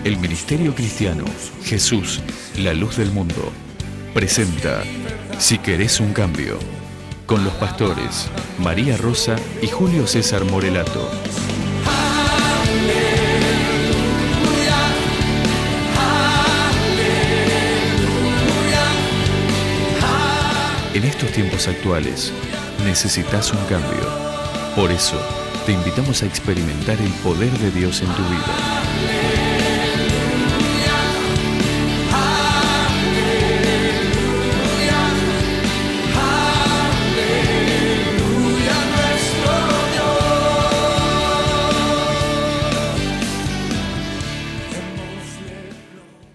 El Ministerio Cristiano Jesús, la luz del mundo, presenta Si querés un cambio, con los pastores María Rosa y Julio César Morelato. En estos tiempos actuales, necesitas un cambio. Por eso, te invitamos a experimentar el poder de Dios en tu vida.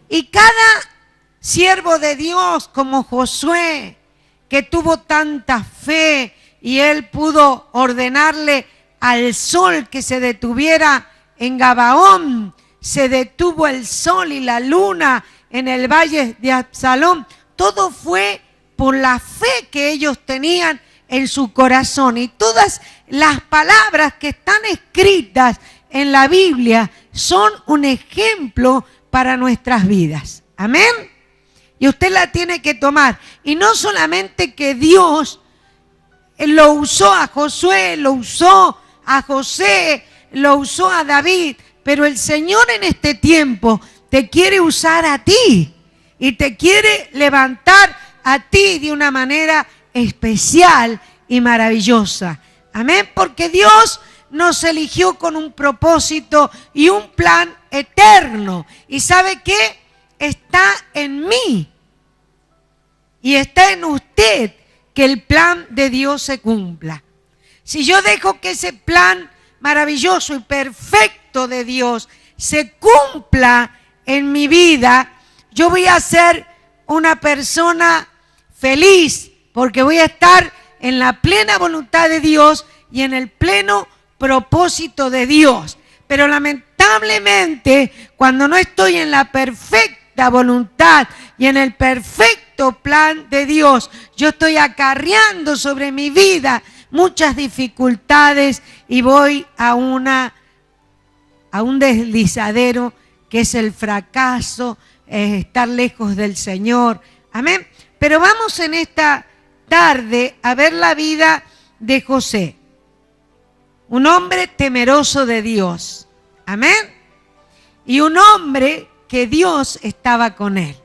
Y cada siervo de Dios como Josué, que tuvo tanta fe y él pudo ordenarle al sol que se detuviera en Gabaón, se detuvo el sol y la luna en el valle de Absalón. Todo fue por la fe que ellos tenían en su corazón. Y todas las palabras que están escritas en la Biblia son un ejemplo para nuestras vidas. Amén. Y usted la tiene que tomar. Y no solamente que Dios lo usó a Josué, lo usó a José, lo usó a David, pero el Señor en este tiempo te quiere usar a ti y te quiere levantar a ti de una manera especial y maravillosa. Amén. Porque Dios nos eligió con un propósito y un plan eterno. ¿Y sabe qué? Está en mí y está en usted que el plan de Dios se cumpla. Si yo dejo que ese plan maravilloso y perfecto de Dios se cumpla en mi vida, yo voy a ser una persona feliz, porque voy a estar en la plena voluntad de Dios y en el pleno propósito de Dios. Pero lamentablemente, cuando no estoy en la perfecta voluntad y en el perfecto plan de Dios, yo estoy acarreando sobre mi vida muchas dificultades y voy a un deslizadero que es el fracaso, estar lejos del Señor. Amén. Pero vamos en esta tarde a ver la vida de José, un hombre temeroso de Dios. Amén. Y un hombre que Dios estaba con él.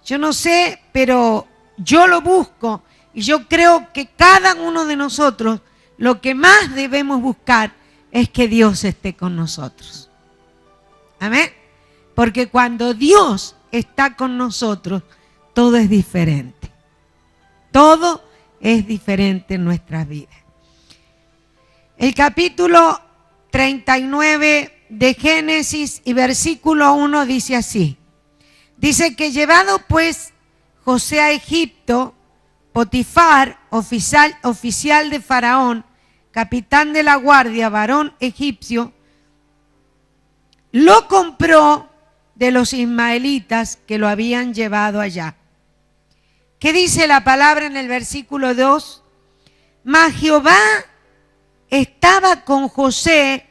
Yo no sé, pero yo lo busco y yo creo que cada uno de nosotros lo que más debemos buscar es que Dios esté con nosotros. Amén. Porque cuando Dios está con nosotros, todo es diferente. Todo es diferente en nuestras vidas. El capítulo 39 de Génesis y versículo 1 dice así. Dice que llevado pues José a Egipto, Potifar, oficial de Faraón, capitán de la guardia, varón egipcio, lo compró de los ismaelitas que lo habían llevado allá. ¿Qué dice la palabra en el versículo 2? Mas Jehová estaba con José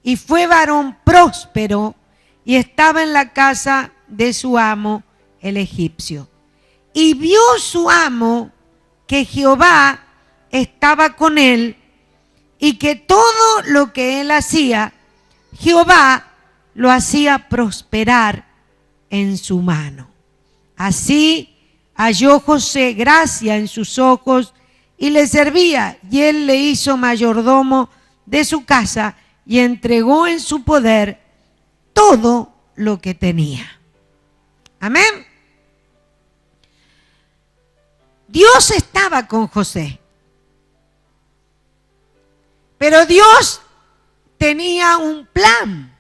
y fue varón próspero y estaba en la casa de su amo el egipcio. Y vio su amo que Jehová estaba con él y que todo lo que él hacía, Jehová lo hacía prosperar en su mano. Así halló José gracia en sus ojos y le servía, y él le hizo mayordomo de su casa y entregó en su poder todo lo que tenía. Amén. Dios estaba con José, pero Dios tenía un plan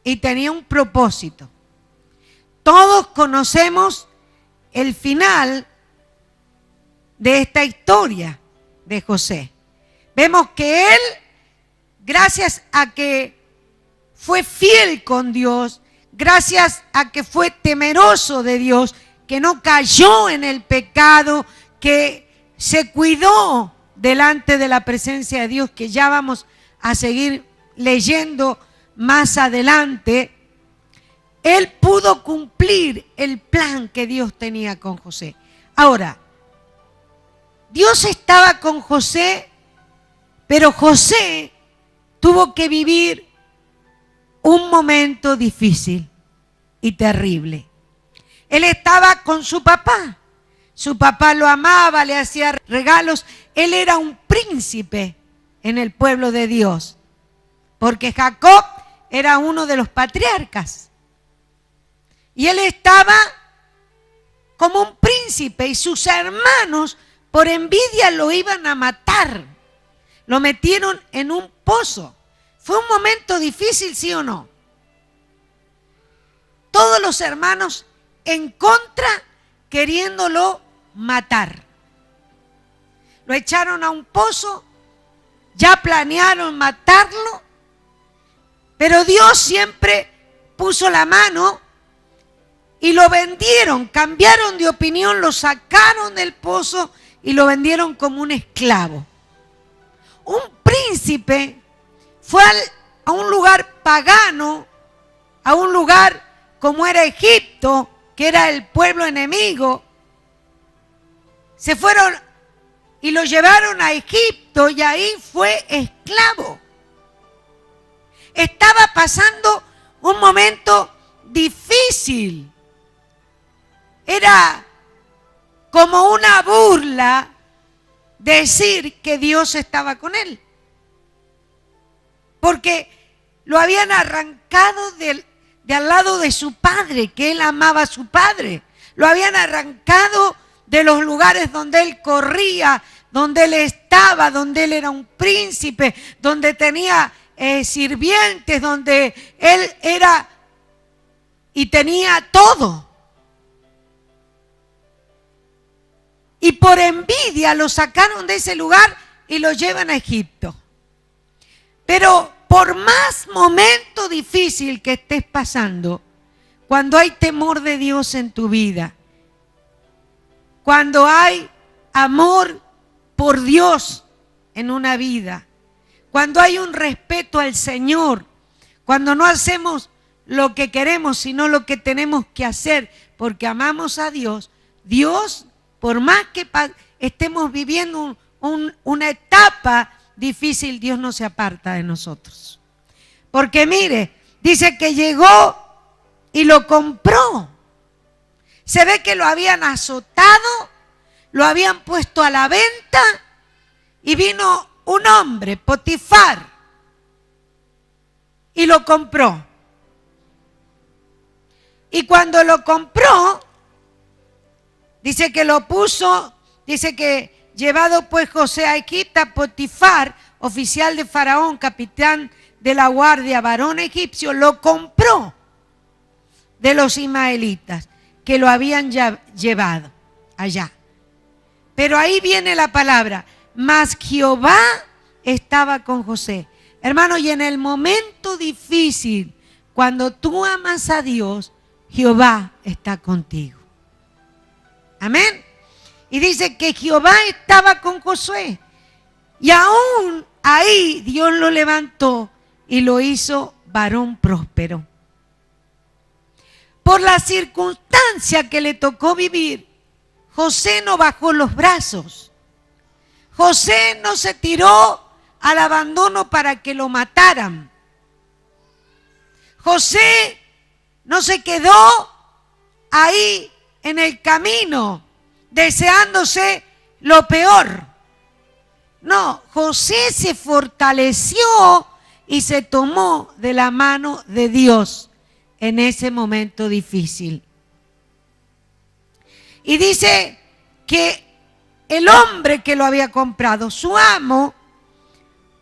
y tenía un propósito. Todos conocemos el final de esta historia de José. Vemos que él, gracias a que fue fiel con Dios, gracias a que fue temeroso de Dios, que no cayó en el pecado, que se cuidó delante de la presencia de Dios, que ya vamos a seguir leyendo más adelante, él pudo cumplir el plan que Dios tenía con José. Ahora, Dios estaba con José, pero José tuvo que vivir un momento difícil y terrible. Él estaba con su papá. Su papá lo amaba, le hacía regalos. Él era un príncipe en el pueblo de Dios, porque Jacob era uno de los patriarcas. Y él estaba como un príncipe y sus hermanos por envidia lo iban a matar. Lo metieron en un pozo. Fue un momento difícil, ¿sí o no? Todos los hermanos en contra, queriéndolo matar. Lo echaron a un pozo, ya planearon matarlo, pero Dios siempre puso la mano y lo vendieron, cambiaron de opinión, lo sacaron del pozo y lo vendieron como un esclavo. Un príncipe fue a un lugar pagano, a un lugar como era Egipto, que era el pueblo enemigo. Se fueron y lo llevaron a Egipto y ahí fue esclavo. Estaba pasando un momento difícil. Era como una burla decir que Dios estaba con él. Porque lo habían arrancado de al lado de su padre, que él amaba a su padre. Lo habían arrancado de los lugares donde él corría, donde él estaba, donde él era un príncipe, donde tenía sirvientes, donde él era y tenía todo. Y por envidia lo sacaron de ese lugar y lo llevan a Egipto. Pero por más momento difícil que estés pasando, cuando hay temor de Dios en tu vida, cuando hay amor por Dios en una vida, cuando hay un respeto al Señor, cuando no hacemos lo que queremos, sino lo que tenemos que hacer, porque amamos a Dios, Dios, por más que estemos viviendo una etapa difícil, Dios no se aparta de nosotros. Porque mire, dice que llegó y lo compró. Se ve que lo habían azotado, lo habían puesto a la venta y vino un hombre, Potifar, y lo compró. Y cuando lo compró, dice que lo puso, dice que llevado pues José a Egipto, Potifar, oficial de Faraón, capitán de la guardia, varón egipcio, lo compró de los ismaelitas que lo habían llevado allá. Pero ahí viene la palabra, mas Jehová estaba con José. Hermano, y en el momento difícil, cuando tú amas a Dios, Jehová está contigo. Amén. Y dice que Jehová estaba con Josué. Y aún ahí Dios lo levantó y lo hizo varón próspero. Por la circunstancia que le tocó vivir, José no bajó los brazos. José no se tiró al abandono para que lo mataran. José no se quedó ahí en el camino deseándose lo peor. No, José se fortaleció y se tomó de la mano de Dios en ese momento difícil. Y dice que el hombre que lo había comprado, su amo,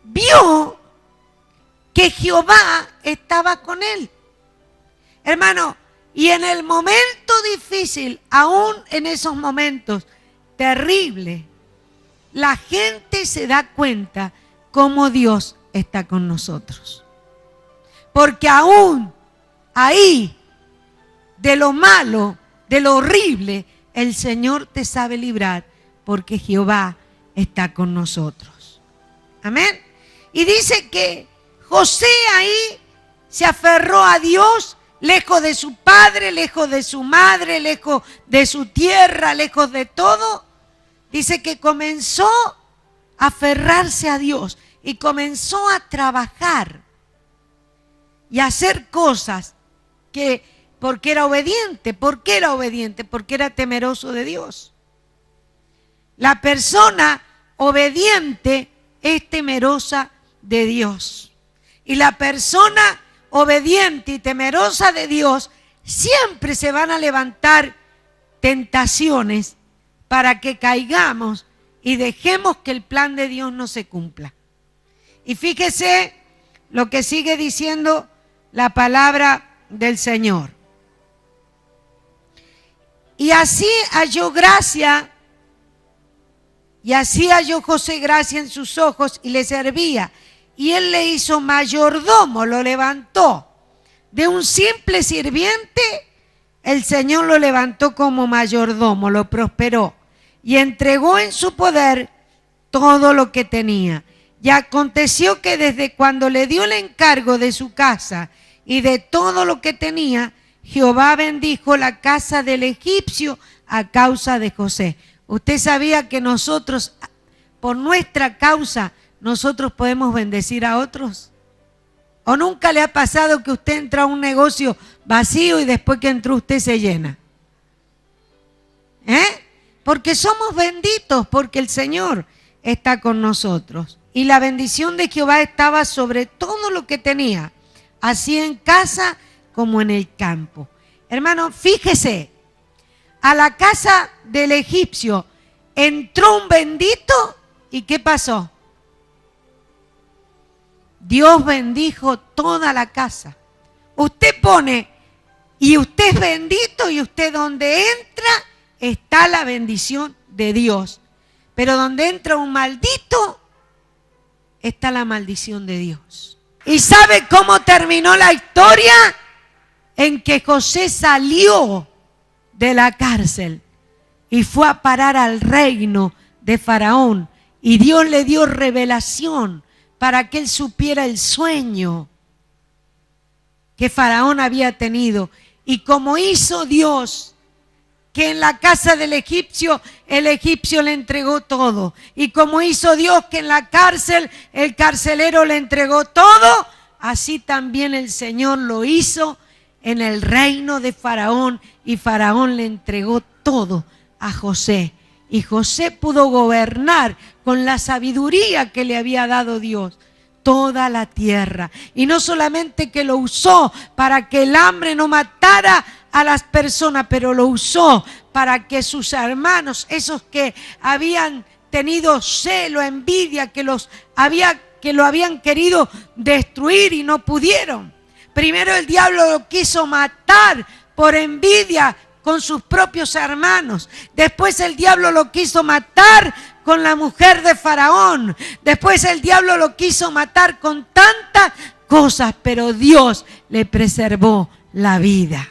vio que Jehová estaba con él. Hermano, y en el momento difícil, aún en esos momentos terribles, la gente se da cuenta cómo Dios está con nosotros. Porque aún ahí, de lo malo, de lo horrible, el Señor te sabe librar, porque Jehová está con nosotros. Amén. Y dice que José ahí se aferró a Dios, lejos de su padre, lejos de su madre, lejos de su tierra, lejos de todo, dice que comenzó a aferrarse a Dios y comenzó a trabajar y a hacer cosas porque era obediente. ¿Por qué era obediente? Porque era temeroso de Dios. La persona obediente es temerosa de Dios. Y la persona obediente y temerosa de Dios siempre se van a levantar tentaciones para que caigamos y dejemos que el plan de Dios no se cumpla. Y fíjese lo que sigue diciendo la palabra del Señor. Y así halló José gracia en sus ojos y le servía. Y él le hizo mayordomo, lo levantó. De un simple sirviente, el Señor lo levantó como mayordomo, lo prosperó. Y entregó en su poder todo lo que tenía. Y aconteció que desde cuando le dio el encargo de su casa y de todo lo que tenía, Jehová bendijo la casa del egipcio a causa de José. ¿Usted sabía que nosotros, por nuestra causa, nosotros podemos bendecir a otros? ¿O nunca le ha pasado que usted entra a un negocio vacío y después que entró usted se llena? Porque somos benditos, porque el Señor está con nosotros. Y la bendición de Jehová estaba sobre todo lo que tenía, así en casa como en el campo. Hermano, fíjese, a la casa del egipcio entró un bendito y ¿qué pasó? Dios bendijo toda la casa. Usted pone y usted es bendito y usted donde entra está la bendición de Dios. Pero donde entra un maldito está la maldición de Dios. ¿Y sabe cómo terminó la historia? En que José salió de la cárcel y fue a parar al reino de Faraón. Y Dios le dio revelación para que él supiera el sueño que Faraón había tenido. Y como hizo Dios, que en la casa del egipcio, el egipcio le entregó todo. Y como hizo Dios que en la cárcel, el carcelero le entregó todo, así también el Señor lo hizo en el reino de Faraón. Y Faraón le entregó todo a José. Y José pudo gobernar con la sabiduría que le había dado Dios toda la tierra. Y no solamente que lo usó para que el hambre no matara a las personas, pero lo usó para que sus hermanos, esos que habían tenido celo, envidia, que lo habían querido destruir y no pudieron. Primero el diablo lo quiso matar por envidia con sus propios hermanos. Después el diablo lo quiso matar con la mujer de Faraón. Después el diablo lo quiso matar con tantas cosas, pero Dios le preservó la vida,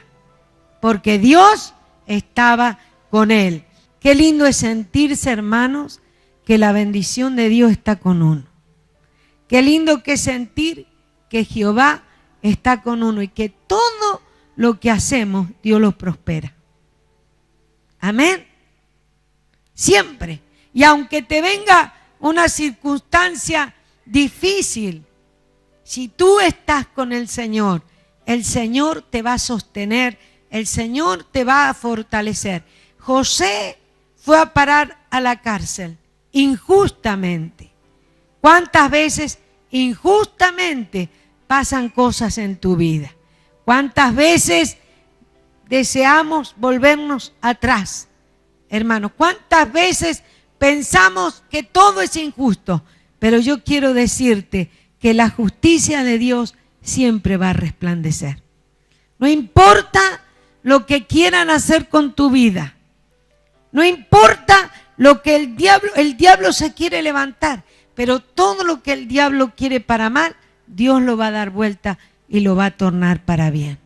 porque Dios estaba con él. Qué lindo es sentirse, hermanos, que la bendición de Dios está con uno. Qué lindo que es sentir que Jehová está con uno y que todo lo que hacemos, Dios lo prospera. Amén. Siempre. Y aunque te venga una circunstancia difícil, si tú estás con el Señor te va a sostener, el Señor te va a fortalecer. José fue a parar a la cárcel injustamente. ¿Cuántas veces injustamente pasan cosas en tu vida? ¿Cuántas veces deseamos volvernos atrás? Hermanos, ¿cuántas veces pensamos que todo es injusto? Pero yo quiero decirte que la justicia de Dios siempre va a resplandecer. No importa lo que quieran hacer con tu vida. No importa lo que el diablo se quiere levantar. Pero todo lo que el diablo quiere para mal, Dios lo va a dar vuelta y lo va a tornar para bien.